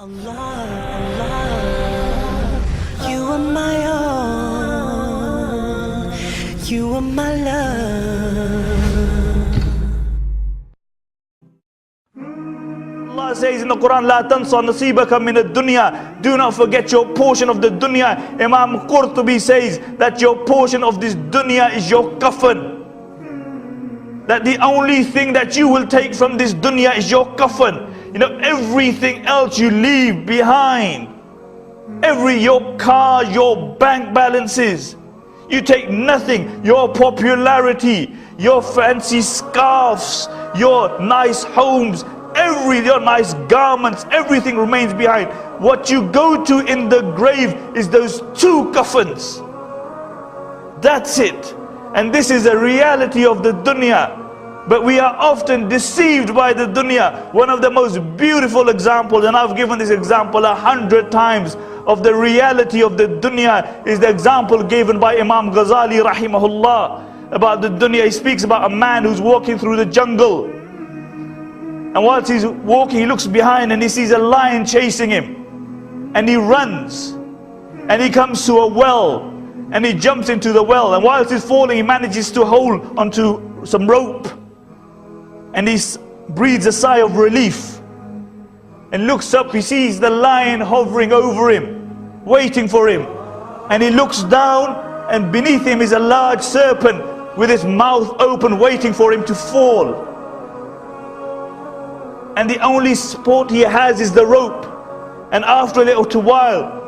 Allah, Allah, you are my all, you are my love. Allah says in the Quran, La tansa nasibaka min ad-dunya. Do not forget your portion of the dunya. Imam Qurtubi says that your portion of this dunya is your kafan. That the only thing that you will take from this dunya is your kafan. You know, everything else you leave behind. Your car, your bank balances. You take nothing. Your popularity, your fancy scarves, your nice homes, your nice garments, everything remains behind. What you go to in the grave is those two kafans. That's it. And this is a reality of the dunya. But we are often deceived by the dunya. One of the most beautiful examples, and I've given this example 100 times, of the reality of the dunya is the example given by Imam Ghazali rahimahullah about the dunya. He speaks about a man who's walking through the jungle, and whilst he's walking he looks behind and he sees a lion chasing him, and he runs and he comes to a well and he jumps into the well, and whilst he's falling he manages to hold onto some rope, and he breathes a sigh of relief and looks up. He sees the lion hovering over him, waiting for him, and he looks down, and beneath him is a large serpent with his mouth open waiting for him to fall, and the only support he has is the rope. And after a little while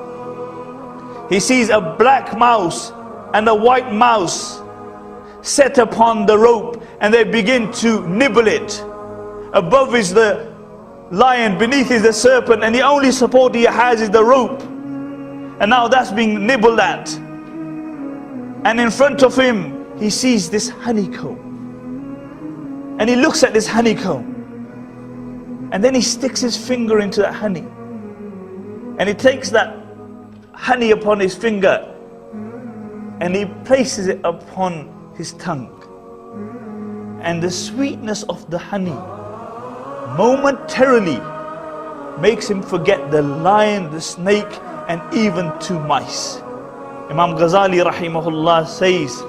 he sees a black mouse and a white mouse set upon the rope, and they begin to nibble it. Above is the lion, beneath is the serpent, and the only support he has is the rope. And now that's being nibbled at, and in front of him he sees this honeycomb, and he looks at this honeycomb, and then he sticks his finger into that honey, and he takes that honey upon his finger and he places it upon his tongue, and the sweetness of the honey momentarily makes him forget the lion, the snake, and even two mice. Imam Ghazali rahimahullah says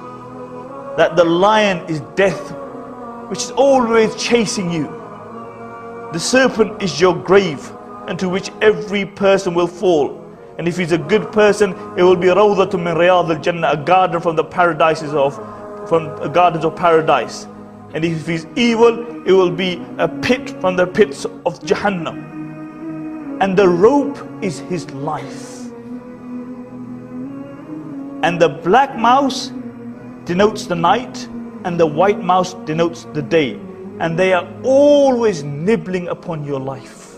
that the lion is death, which is always chasing you. The serpent is your grave, into which every person will fall. And if he's a good person, it will be rawdatun min riyad al-jannah, a garden from the paradises gardens of paradise. And if he's evil, it will be a pit from the pits of Jahannam. And the rope is his life. And the black mouse denotes the night, and the white mouse denotes the day. And they are always nibbling upon your life.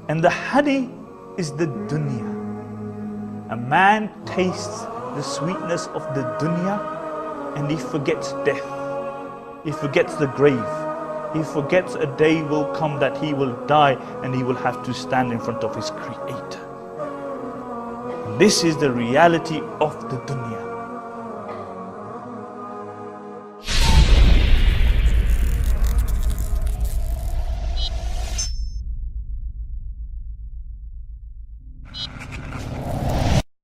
And the honey is the dunya. A man tastes the sweetness of the dunya, and he forgets death. He forgets the grave. He forgets a day will come that he will die and he will have to stand in front of his Creator. This is the reality of the dunya.